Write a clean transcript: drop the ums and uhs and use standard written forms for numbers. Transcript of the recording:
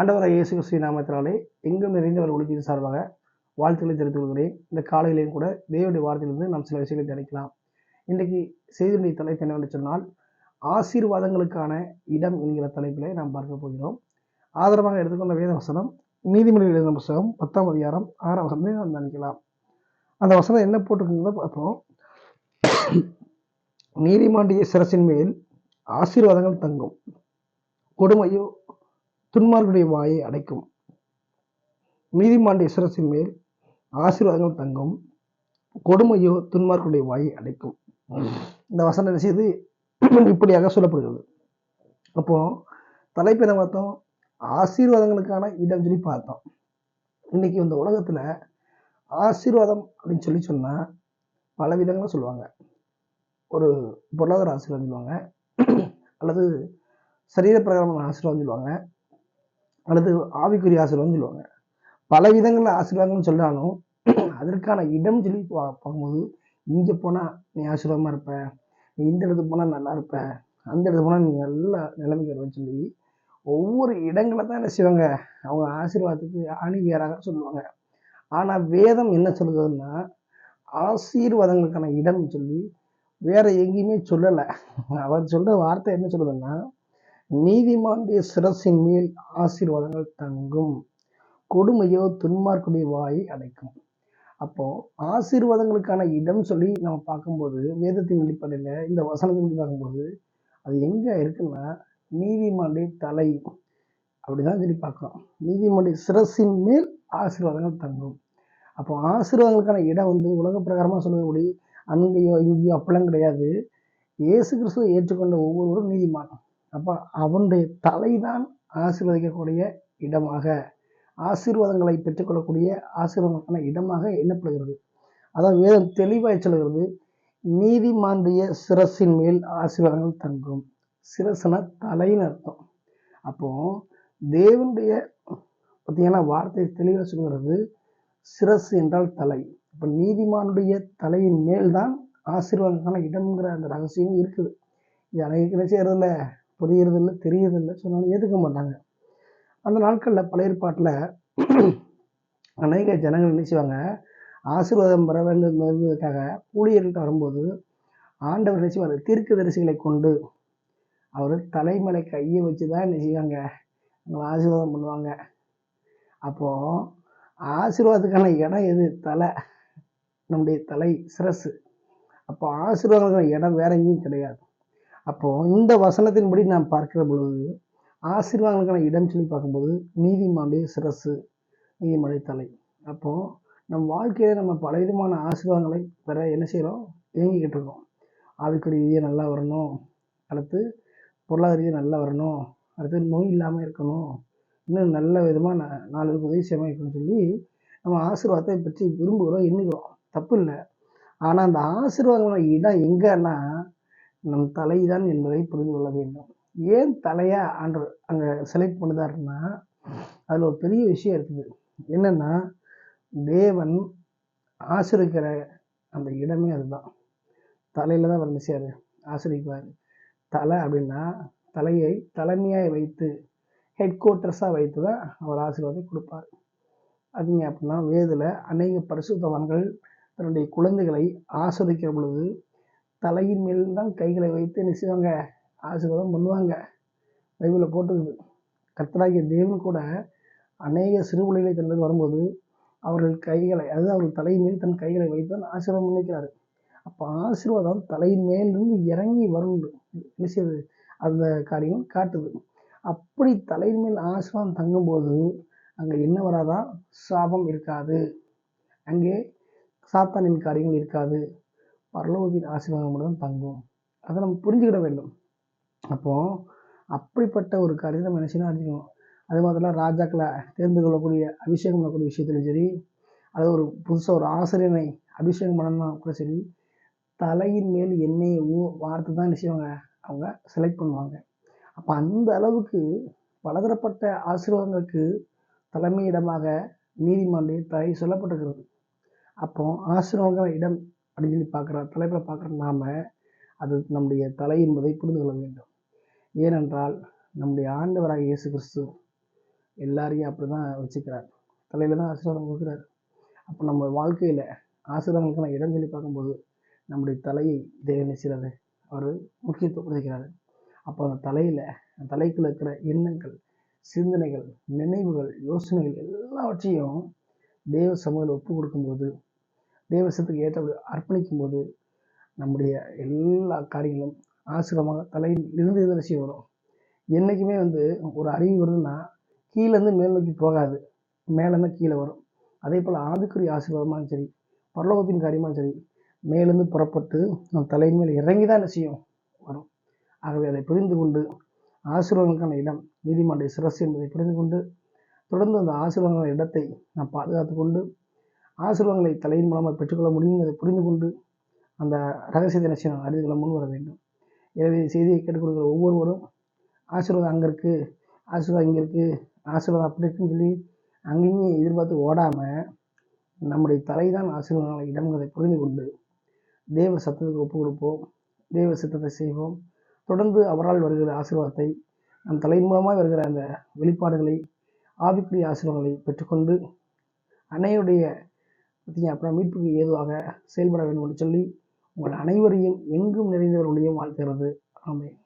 ஆண்டவராகிய இயேசு கிறிஸ்துவின் நாமத்தினாலே எங்கும் நிறைந்தவர் ஒளித்தின் சார்பாக வாழ்த்துக்களை தெரிவித்துக் கொள்கிறேன். இந்த காலையிலேயும் கூட தேவனுடைய வார்த்தையிலிருந்து நாம் சில விஷயங்களை தியானிக்கலாம். இன்றைக்கு செய்தியுடைய தலைப்பு என்னவென்று சொன்னால், ஆசீர்வாதங்களுக்கான இடம் என்கிற தலைப்பிலே நாம் பார்க்க போகிறோம். ஆதாரமாக எடுத்துக்கொண்ட வேத வசனம் நீதிமொழிகள் எழுதின புத்தகம் 10ஆம் அதிகாரம் 6ஆம் வசனத்தை நாம் தியானிக்கலாம். அந்த வசனம் என்ன போட்டிருக்குங்கிறத பார்ப்போம். நீதிமானுடைய சிரசின் மேல் ஆசீர்வாதங்கள் தங்கும், கொடுமையோ துன்மார்க்குடைய வாயை அடைக்கும். நீதிமானுடைய சிரசின் மேல் ஆசீர்வாதங்கள் தங்கும், கொடுமையோ துன்மார்க்குடைய வாயை அடைக்கும். இந்த வசனம் என்ன செய்து இப்படியாக சொல்லப்படுகிறது. அப்போ தலைப்பு என்ன பார்த்தோம்? ஆசீர்வாதங்களுக்கான இடம் சொல்லி பார்த்தோம். இன்னைக்கு இந்த உலகத்துல ஆசீர்வாதம் அப்படின்னு சொல்லி சொன்னா பல விதங்களும் சொல்லுவாங்க. ஒரு பொருளாதார ஆசீர்வாதம் சொல்லுவாங்க, அல்லது சரீர பிரகாரமான ஆசீர்வாதம் சொல்லுவாங்க, அல்லது ஆவிக்குரிய ஆசீர்வாதம் சொல்லுவாங்க. பல விதங்கள்ல ஆசீர்வாதம்னு சொல்றாலும் அதற்கான இடம் சொல்லி பார்க்கும்போது, இங்க போனா நீ ஆசீர்வாதமா இருப்ப, நீ இந்த இடத்துக்கு போனா நல்லா இருப்ப, அந்த இடத்துக்கு போனா நீ நல்ல நிலைமைக்கு வருவேன்னு சொல்லி ஒவ்வொரு இடங்களை தான் என்ன செய்வாங்க, அவங்க ஆசீர்வாதத்துக்கு அணிவியராக சொல்லுவாங்க. ஆனா வேதம் என்ன சொல்லுதுன்னா, ஆசீர்வாதங்களுக்கான இடம் சொல்லி வேற எங்கேயுமே சொல்லலை. அவர் சொல்ற வார்த்தை என்ன சொல்லுதுன்னா, நீதிமானுடைய சிரசின் மேல் ஆசீர்வாதங்கள் தங்கும், கொடுமையோ துன்மார்க்குடைய வாயை அடைக்கும். அப்போ ஆசீர்வாதங்களுக்கான இடம் சொல்லி நம்ம பார்க்கும்போது, வேதத்தின் அடிப்படையில் இந்த வசனத்தின் பார்க்கும்போது அது எங்க இருக்குன்னா, நீதிமானுடைய தலை அப்படிதான் சொல்லி பார்க்கிறோம். நீதிமானுடைய சிரசின் மேல் ஆசீர்வாதங்கள் தங்கும். அப்போ ஆசீர்வாதங்களுக்கான இடம் உலக பிரகாரமா சொல்லபடி அங்கேயோ இங்கேயோ அப்பெல்லாம் கிடையாது. இயேசு கிறிஸ்துவை ஏற்றுக்கொண்ட ஒவ்வொருவரும் நீதிமான். அப்போ அவனுடைய தலைதான் ஆசீர்வதிக்கக்கூடிய இடமாக, ஆசீர்வாதங்களை பெற்றுக்கொள்ளக்கூடிய ஆசீர்வாதங்களுக்கான இடமாக எண்ணப்படுகிறது. அதான் வேதம் தெளிவாய் சொல்கிறது, நீதிமானுடைய சிரசின் மேல் ஆசீர்வாதங்கள் தங்கும். சிரசுனா தலைன்னு அர்த்தம். அப்போ தேவனுடைய பார்த்தீங்கன்னா வார்த்தை தெளிவாக சொல்கிறது, சிரசு என்றால் தலை. இப்போ நீதிமானுடைய தலையின் மேல்தான் ஆசீர்வாதங்களுக்கான இடம்ங்கிற அந்த ரகசியம் இருக்குது. இது அனைவருக்கும் என்ன செய்யறதில்ல, புரியறதில்லை, தெரியறதில்லை, சொன்னாலும் ஏற்றுக்க மாட்டாங்க. அந்த நாட்களில் பழைய ஏற்பாட்டில் அநேக ஜனங்கள் என்ன செய்வாங்க, ஆசீர்வாதம் பெற வேண்டும் என்பதற்காக ஊழியர்கள்ட்ட வரும்போது ஆண்டவர் என்ன செய்வார், தீர்க்கதரிசிகளை கொண்டு அவர் தலைமலை கையை வச்சு தான் என்ன செய்வாங்க, அவங்களை ஆசீர்வாதம் பண்ணுவாங்க. அப்போ ஆசீர்வாதத்துக்கான இடம் எது? தலை, நம்முடைய தலை சிரசு. அப்போ ஆசீர்வாதத்துக்கான இடம் வேற எங்கேயும் கிடையாது. அப்போ இந்த வசனத்தின்படி நாம் பார்க்கிற பொழுது ஆசீர்வாதங்களுக்கான இடம் சொல்லி பார்க்கும்போது நீதிமானுடைய சிரசு, நீதிமானுடைய தலை. அப்போ நம் வாழ்க்கையில நம்ம பலவிதமான ஆசீர்வாதங்களை பெற என்ன செய்கிறோம், இயங்கிக்கிட்டு இருக்கோம். ஆவிக்குரிய ரீதியாக நல்லா வரணும், அடுத்து பொருளாதார ரீதியாக நல்லா வரணும், அடுத்து நோய் இல்லாமல் இருக்கணும், இன்னும் நல்ல விதமாக நாலு உதவி செய்யாமல் இருக்கணும்னு சொல்லி நம்ம ஆசீர்வாதத்தை பற்றி விரும்புகிறோம், எண்ணுகிறோம். தப்பு இல்லை. ஆனால் அந்த ஆசீர்வாதங்களோட இடம் எங்கன்னா நம் தலைதான் என்பதை புரிந்து கொள்ள வேண்டும். ஏன் தலையா ஆண்டவர் அங்கே செலக்ட் பண்ணுதாருன்னா, அதில் ஒரு பெரிய விஷயம் இருக்குது. என்னன்னா, தேவன் ஆசிரிக்கிற அந்த இடமே அதுதான். தலையில தான் அவர் செய்யாரு, ஆசிரிப்பார். தலை அப்படின்னா தலையை தலைமையாக வைத்து, ஹெட் குவார்ட்டர்ஸாக வைத்து தான் அவர் ஆசீர்வாதம் கொடுப்பார். அதுங்க அப்படின்னா வேதில் அநேக பரிசுத்தவான்கள் தன்னுடைய குழந்தைகளை ஆஸ்வதிக்கிற பொழுது தலையின் மேல் தான் கைகளை வைத்து என்ன செய்வாங்க, ஆசீர்வாதம் பண்ணுவாங்க. பைபிளில் போட்டுருக்குது. கர்த்தராகிய தேவன் கூட அநேக சிறுபிள்ளைகளை தந்தது வரும்போது அவர்கள் கைகளை, அதாவது அவர்கள் தலையின் மேல் தன் கைகளை வைத்து தான் ஆசீர்வாதம் பண்ணிக்கிறாரு. அப்போ ஆசீர்வாதம் தலையின் மேலிருந்து இறங்கி வரும் என்ன செய்யுது, அந்த காரியம் காட்டுது. அப்படி தலையின் மேல் ஆசீர்வாதம் தங்கும்போது அங்கே என்ன வராதான், சாபம் இருக்காது, அங்கே சாத்தானின் காரியங்கள் இருக்காது, பரலோகத்தின் ஆசீர்வாதம் மட்டும் தங்கும். அதை நம்ம புரிஞ்சுக்கிட வேண்டும். அப்போ அப்படிப்பட்ட ஒரு காரியத்தை நம்ம என்ன செய்யணும், அறிஞ்சிக்கணும். அது மாதிரிலாம் ராஜாக்களை தேர்ந்து கொள்ளக்கூடிய அபிஷேகம் பண்ணக்கூடிய விஷயத்துலையும் சரி, அது ஒரு புதுசாக ஒரு ஆசிரியனை அபிஷேகம் பண்ணணும்னா கூட சரி, தலையின் மேல் எண்ணெயை வார்த்தை தான் என்ன செய்வாங்க, அவங்க செலக்ட் பண்ணுவாங்க. அப்போ அந்த அளவுக்கு பலதரப்பட்ட ஆசீர்வாதங்களுக்கு தலைமையிடமாக நீதிமன்ற தலை சொல்லப்பட்டிருக்கிறது. அப்போ ஆசீர்வாதங்கள் இடம் அப்படின்னு சொல்லி பார்க்குற தலைப்பில் பார்க்குற நாம அது நம்முடைய தலை என்பதை புரிந்து கொள்ள வேண்டும். ஏனென்றால் நம்முடைய ஆண்டவராக இயேசு கிறிஸ்து எல்லாரையும் அப்படி தான் வச்சுக்கிறார். தலையில் தான் ஆசீர்வாதம் கொடுக்குறாரு. அப்போ நம்ம வாழ்க்கையில் ஆசீர்வாதங்களுக்கான இடம் சொல்லி பார்க்கும்போது நம்முடைய தலையை தேவன் செய்கிறது அவர் முக்கியத்துவப்படுத்துகிறாரு. அப்போ அந்த தலைக்குள்ள இருக்கிற எண்ணங்கள், சிந்தனைகள், நினைவுகள், யோசனைகள் எல்லாவற்றையும் தேவ சமூகத்தில் ஒப்பு கொடுக்கும்போது, தேவ சத்துக்கு ஏற்றபடி அர்ப்பணிக்கும் போது நம்முடைய எல்லா காரியங்களும் ஆசீர்வாதமாக தலையில் இருந்து எதிர்ச்சி வரும். என்றைக்குமே ஒரு அறிவு வருதுன்னா கீழேருந்து மேல் நோக்கி போகாது, மேலேருந்து கீழே வரும். அதே போல் ஆவிக்குரிய ஆசீர்வாதமாகவும் சரி, பரலோகத்தின் காரியமாகவும் சரி, மேலேருந்து புறப்பட்டு நம் தலையின் மேல் இறங்கி தான் என்ன செய்யும் வரும். ஆகவே அதை புரிந்து கொண்டு ஆசீர்வாதங்களுக்கான இடம் நீதிமானுடைய சிரசு என்பதை புரிந்து கொண்டு தொடர்ந்து அந்த ஆசீர்வாதமான இடத்தை நாம் பாதுகாத்து கொண்டு ஆசீர்வாதங்களை தலையின் மூலமாக பெற்றுக்கொள்ள முடியும் அதை புரிந்து கொண்டு அந்த ரகசியத்தை என்ன செய்யணும் அறிந்து கொள்ள முன் வர வேண்டும். எனவே செய்தியை கேட்டுக்கொடுக்கிற ஒவ்வொருவரும் ஆசீர்வாதம் அங்கே இருக்குது, ஆசீர்வாதம் இங்கே இருக்குது, ஆசீர்வாதம் அப்படி இருக்குன்னு சொல்லி அங்கேயும் எதிர்பார்த்து ஓடாமல் நம்முடைய தலைதான் ஆசீர்வாதங்களை இடம்ங்கிறதை புரிந்து கொண்டு தேவ சத்தத்துக்கு ஒப்பு கொடுப்போம், தேவ சித்தத்தை செய்வோம். தொடர்ந்து அவரால் வருகிற ஆசீர்வாதத்தை நம் தலையின் மூலமாக வருகிற அந்த வெளிப்பாடுகளை ஆவிக்குரிய ஆசீர்வாதங்களை பெற்றுக்கொண்டு அன்னையுடைய அப்புறம் மீட்புக்கு ஏதுவாக செயல்பட வேண்டும் என்று சொல்லி உங்கள் அனைவரையும் எங்கும் நிறைந்தவர்களையும் வாழ்த்துகிறது. ஆமென்.